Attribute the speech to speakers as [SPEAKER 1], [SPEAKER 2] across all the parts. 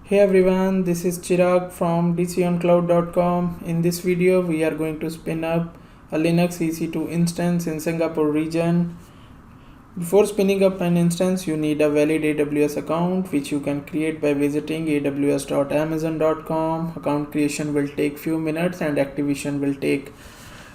[SPEAKER 1] Hey everyone, this is Chirag from dconcloud.com. In this video, we are going to spin up a Linux EC2 instance in Singapore region. Before spinning up an instance, you need a valid AWS account, which you can create by visiting aws.amazon.com. Account creation will take few minutes and activation will take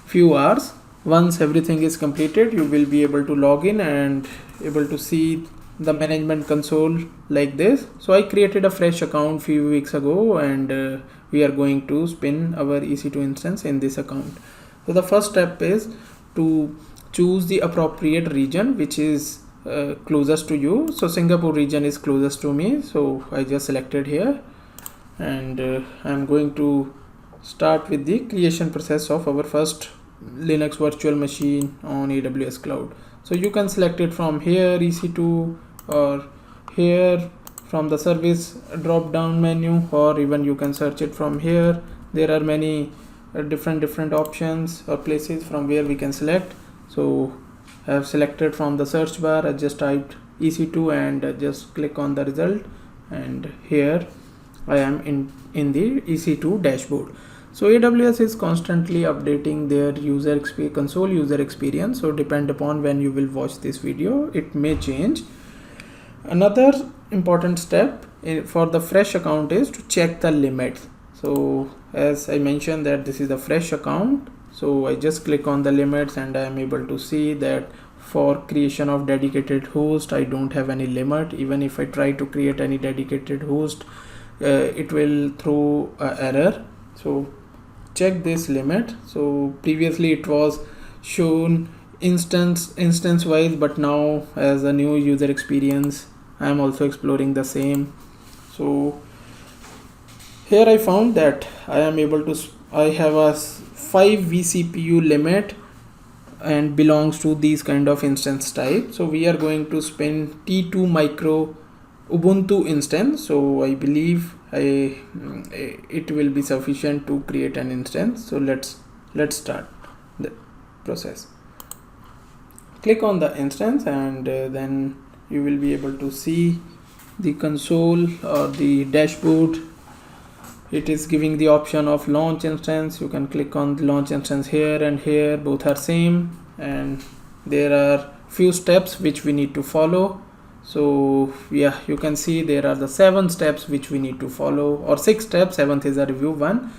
[SPEAKER 1] few hours. Once everything is completed, you will be able to log in and able to see the management console like this. So I created a fresh account few weeks ago, and we are going to spin our EC2 instance in this account. So the first step is to choose the appropriate region which is closest to you. So Singapore region is closest to me, so I just selected here, and I'm going to start with the creation process of our first Linux virtual machine on AWS cloud. So you can select it from here, EC2, or here from the service drop down menu, or even you can search it from here. There are many different options or places from where we can select. So I have selected from the search bar. I just typed EC2 and just click on the result, and here I am in the EC2 dashboard. So AWS is constantly updating their console user experience. So depend upon when you will watch this video, it may change. Another important step for the fresh account is to check the limits. So as I mentioned that this is a fresh account, so I just click on the limits and I am able to see that for creation of dedicated host, I don't have any limit. Even if I try to create any dedicated host, it will throw an error. So check this limit. So previously it was shown instance wise, but now as a new user experience I am also exploring the same. So here I found that I have a 5 vCPU limit and belongs to these kind of instance type. So we are going to spin T2 micro Ubuntu instance. So I believe it will be sufficient to create an instance. So let's start the process. Click on the instance, and then you will be able to see the console or the dashboard. It is giving the option of launch instance. You can click on the launch instance here and here, both are same, and there are few steps which we need to follow. So yeah, you can see there are the 7 steps which we need to follow, or 6 steps. 7th is a review one.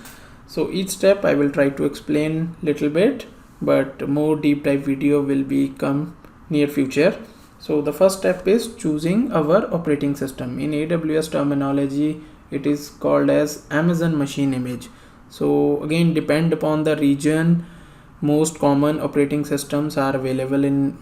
[SPEAKER 1] So each step I will try to explain little bit, but more deep dive video will become near future. So the first step is choosing our operating system. In AWS terminology, it is called as Amazon machine image. So again, depend upon the region. Most common operating systems are available in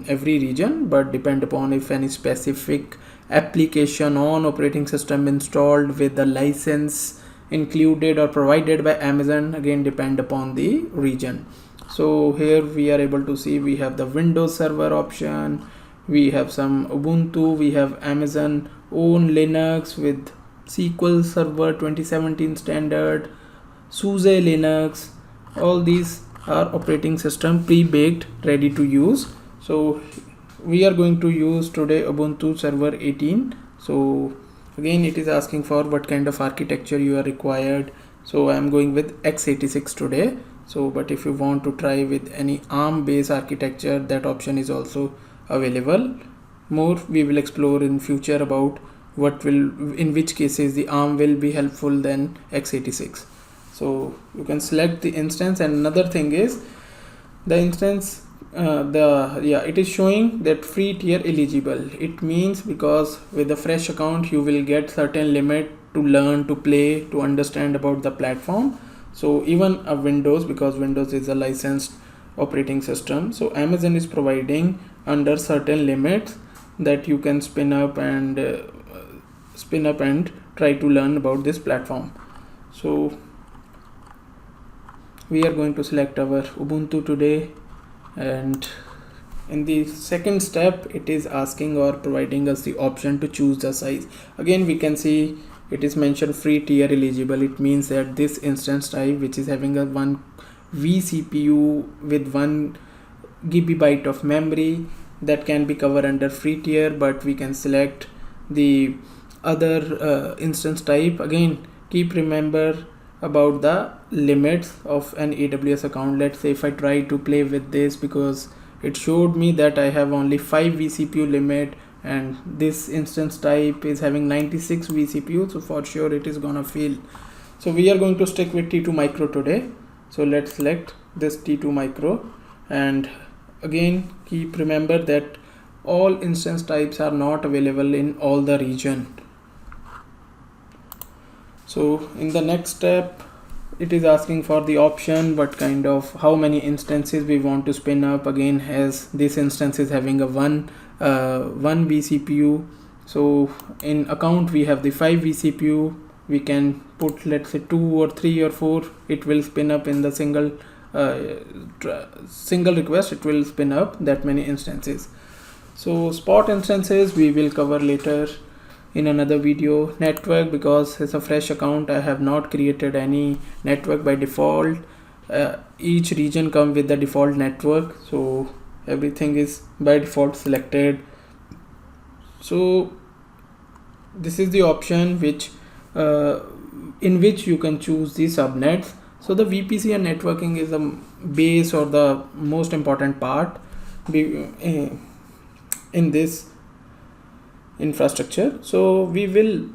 [SPEAKER 1] every region, but depend upon if any specific application on operating system installed with the license included or provided by Amazon, again depend upon the region. So here we are able to see we have the Windows Server option, we have some Ubuntu, we have Amazon own Linux with SQL Server 2017 standard, SUSE Linux. All these are operating system pre-baked, ready to use. So we are going to use today Ubuntu Server 18. So again it is asking for what kind of architecture you are required. So I am going with x86 today. So but if you want to try with any ARM based architecture, that option is also available. More we will explore in future about in which cases the ARM will be helpful than x86. So you can select the instance, and another thing is the instance it is showing that free tier eligible. It means because with a fresh account you will get certain limit to learn, to play, to understand about the platform. So even a Windows, because Windows is a licensed operating system, so Amazon is providing under certain limits that you can spin up and try to learn about this platform. So we are going to select our Ubuntu today, and in the second step it is asking or providing us the option to choose the size. Again we can see it is mentioned free tier eligible. It means that this instance type, which is having a 1 vCPU with 1 GB of memory, that can be covered under free tier, but we can select the other instance type, again keep remember about the limits of an AWS account. Let's say if I try to play with this, because it showed me that I have only 5 vCPU limit and this instance type is having 96 vCPU, so for sure it is gonna fail. So we are going to stick with T2 micro today. So let's select this T2 micro, and again keep remember that all instance types are not available in all the region. So in the next step, it is asking for the option what kind of, how many instances we want to spin up. Again, as this instance is having a one vCPU, so in account we have the 5 vCPU. We can put, let's say 2 or 3 or 4. It will spin up in the single request. It will spin up that many instances. So spot instances we will cover later in another video. Network, because it's a fresh account, I have not created any network by default. Each region comes with the default network, so everything is by default selected. So this is the option which in which you can choose the subnets. So the VPC and networking is the base or the most important part in this infrastructure. So we will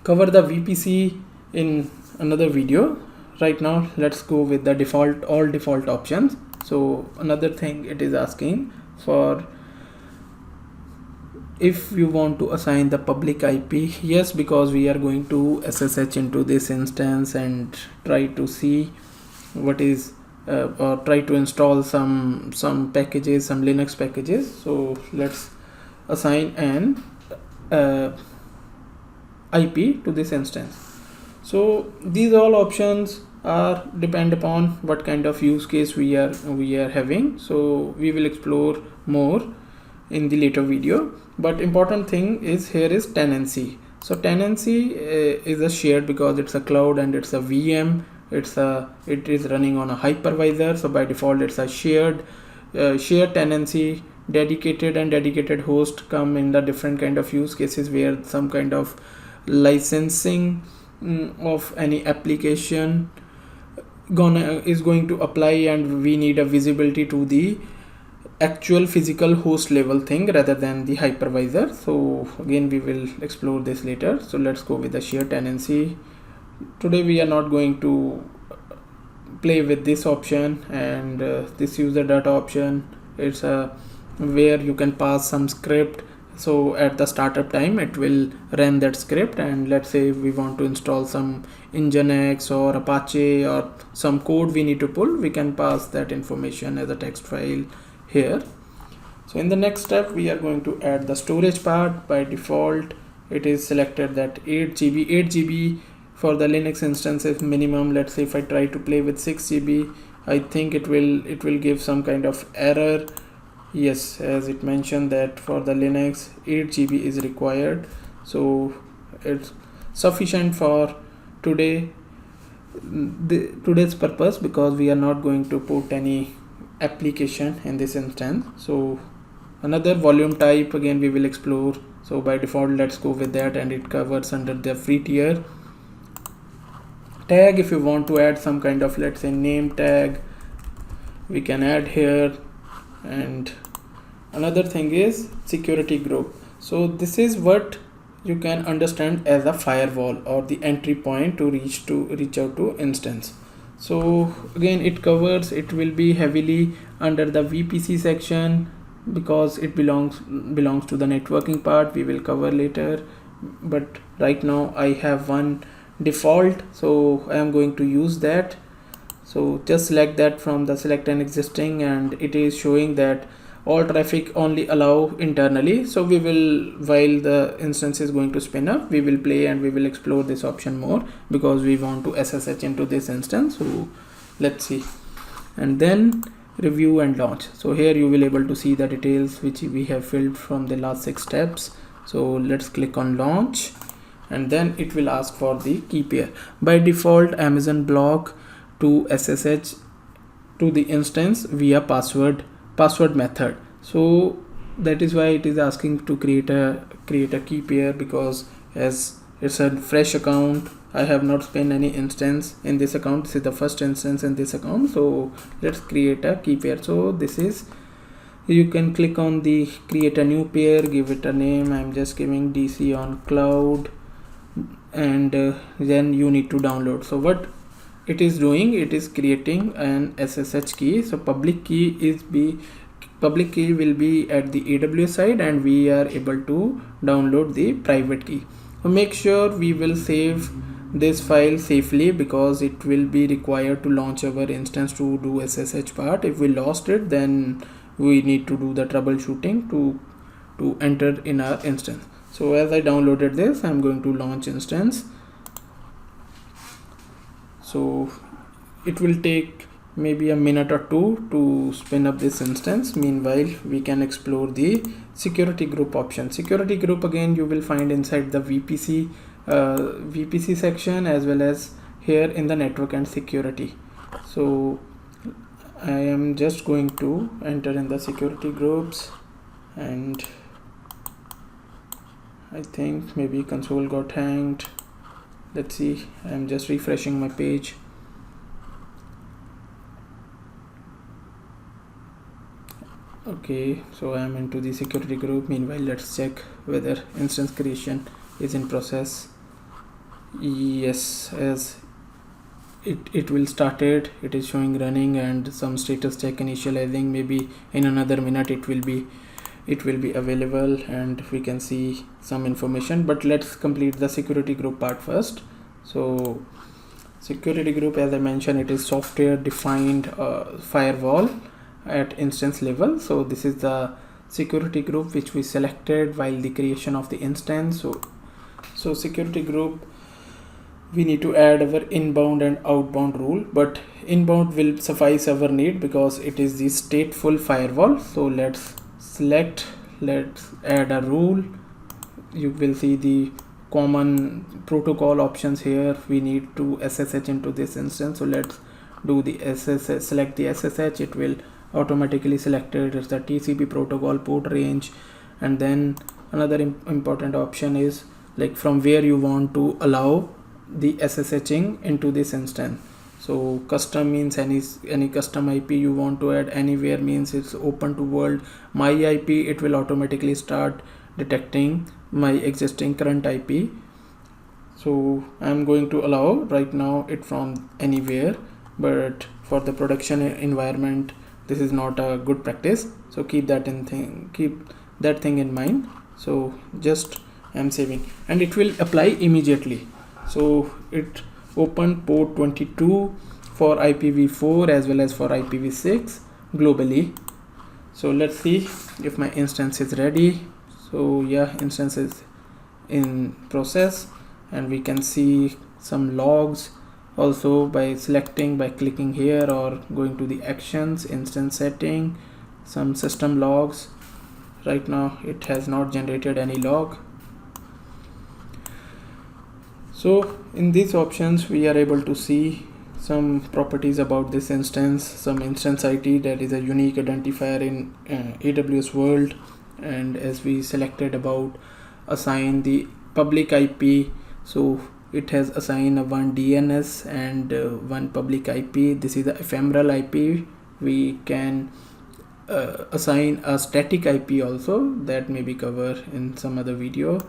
[SPEAKER 1] cover the VPC in another video. Right now let's go with the default, all default options. So another thing it is asking for, if you want to assign the public IP. Yes, because we are going to SSH into this instance and try to see what is or try to install some packages, some Linux packages. So let's assign an IP to this instance. So these all options are depend upon what kind of use case we are having. So we will explore more in the later video, but important thing is here is tenancy. So tenancy is a shared, because it's a cloud and it's a VM, it is running on a hypervisor, so by default it's a shared tenancy. Dedicated and dedicated host come in the different kind of use cases where some kind of licensing of any application is going to apply, and we need a visibility to the actual physical host level thing rather than the hypervisor. So again we will explore this later. So let's go with the shared tenancy. Today we are not going to play with this option, and this user data option, it's a where you can pass some script. So at the startup time it will run that script, and let's say we want to install some Nginx or Apache or some code we need to pull, we can pass that information as a text file here. So in the next step we are going to add the storage part. By default it is selected that 8 GB for the Linux instances minimum. Let's say if I try to play with 6 GB, I think it will give some kind of error. Yes, as it mentioned that for the Linux 8 GB is required, so it's sufficient for today's purpose, because we are not going to put any application in this instance. So another volume type again we will explore. So by default let's go with that, and it covers under the free tier. Tag, if you want to add some kind of, let's say, name tag, we can add here. And another thing is security group. So this is what you can understand as a firewall or the entry point to reach out to instance. So again it covers, it will be heavily under the VPC section because it belongs to the networking part. We will cover later, but right now I have one default, so I am going to use that. So just select that from the select and existing, and it is showing that all traffic only allow internally. So we will, while the instance is going to spin up, we will play and we will explore this option more because we want to SSH into this instance. So let's see, and then review and launch. So here you will able to see the details which we have filled from the last 6 steps. So let's click on launch, and then it will ask for the key pair. By default Amazon block to SSH to the instance via password method. So that is why it is asking to create a key pair, because as it's a fresh account. I have not spent any instance in this account. This is the first instance in this account, so let's create a key pair. So this is, you can click on the create a new pair, give it a name. I'm just giving DC on cloud, and then you need to download. So what it is doing, it is creating an SSH key. So public key will be at the AWS side, and we are able to download the private key. So make sure we will save this file safely, because it will be required to launch our instance to do SSH part. If we lost it, then we need to do the troubleshooting to enter in our instance. So as I downloaded this, I'm going to launch instance. So it will take maybe a minute or two to spin up this instance. Meanwhile, we can explore the security group option. Security group, again, you will find inside the VPC section, as well as here in the network and security. So I am just going to enter in the security groups, and I think maybe console got hanged. Let's see, I'm just refreshing my page. Okay, so I'm into the security group. Meanwhile, let's check whether instance creation is in process. Yes, as it will started, it is showing running, and some status check initializing. Maybe in another minute it will be available, and we can see some information. But let's complete the security group part first. So security group, as I mentioned, it is software defined firewall at instance level. So this is the security group which we selected while the creation of the instance. So security group, we need to add our inbound and outbound rule, but inbound will suffice our need because it is the stateful firewall. So let's add a rule. You will see the common protocol options here. We need to SSH into this instance. So let's do the SSH, select the SSH. It will automatically select it. It's the TCP protocol port range, and then another important option is like from where you want to allow the SSHing into this instance. So custom means any custom IP you want to add. Anywhere means it's open to world. My IP, it will automatically start detecting my existing current IP. So I'm going to allow right now it from anywhere, but for the production environment, this is not a good practice. So keep that thing in mind. So just I'm saving, and it will apply immediately. So it opened port 22 for IPv4 as well as for IPv6 globally. So let's see if my instance is ready. So yeah, instance is in process, and we can see some logs also by clicking here or going to the actions, instance setting, some system logs. Right now it has not generated any log. So in these options, we are able to see some properties about this instance, some instance ID that is a unique identifier in AWS world. And as we selected about assign the public IP, so it has assigned a one DNS and one public IP. This is the ephemeral IP. We can assign a static IP also, that may be covered in some other video.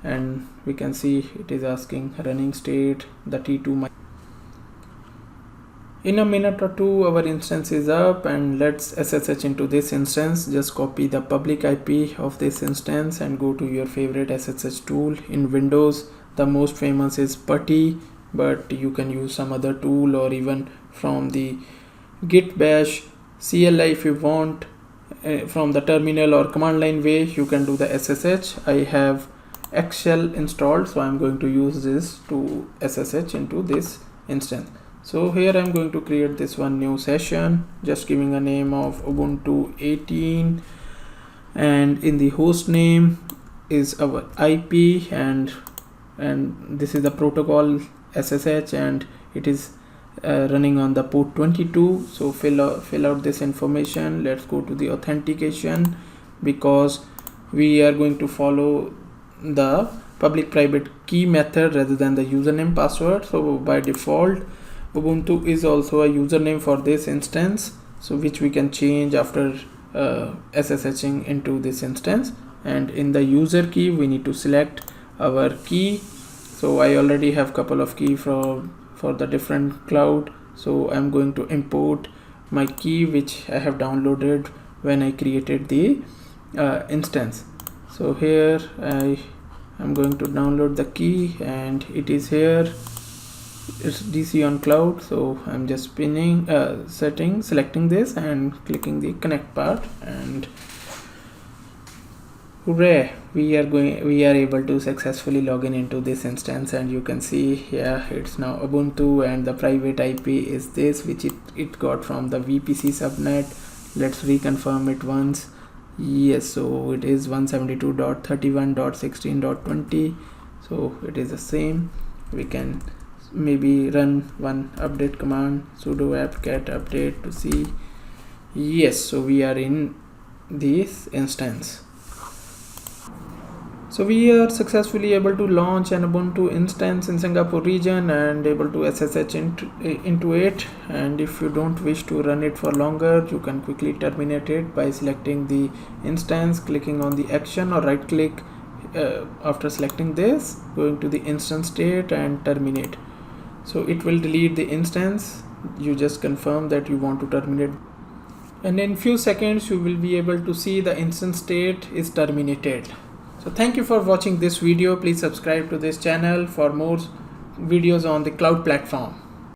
[SPEAKER 1] And we can see it is asking running state, the T2. In a minute or two, our instance is up, and let's SSH into this instance. Just copy the public IP of this instance and go to your favorite SSH tool. In Windows, the most famous is PuTTY, but you can use some other tool, or even from the git bash CLI if you want. From the terminal or command line way, you can do the SSH. I have XShell installed, so I'm going to use this to SSH into this instance. So here I'm going to create this one new session, just giving a name of Ubuntu 18, and in the host name is our IP, and this is the protocol SSH, and it is running on the port 22. So fill out this information. Let's go to the authentication, because we are going to follow the public private key method rather than the username password. So by default Ubuntu is also a username for this instance, so which we can change after SSHing into this instance. And in the user key we need to select our key. So I already have couple of key for the different cloud, so I'm going to import my key which I have downloaded when I created the instance. So here I'm going to download the key, and it is here. It's DC on cloud, so I'm just selecting this and clicking the connect part, and hooray, we are able to successfully log in into this instance. And you can see, yeah, it's now Ubuntu, and the private IP is this, which it got from the VPC subnet. Let's reconfirm it once. Yes, so it is 172.31.16.20, so it is the same. We can maybe run one update command, sudo apt-get update, to see. Yes, so we are in this instance. So we are successfully able to launch an Ubuntu instance in Singapore region and able to SSH into it. And if you don't wish to run it for longer, you can quickly terminate it by selecting the instance, clicking on the action, or right click after selecting this, going to the instance state and terminate. So it will delete the instance. You just confirm that you want to terminate, and in few seconds you will be able to see the instance state is terminated. So thank you for watching this video. Please subscribe to this channel for more videos on the cloud platform.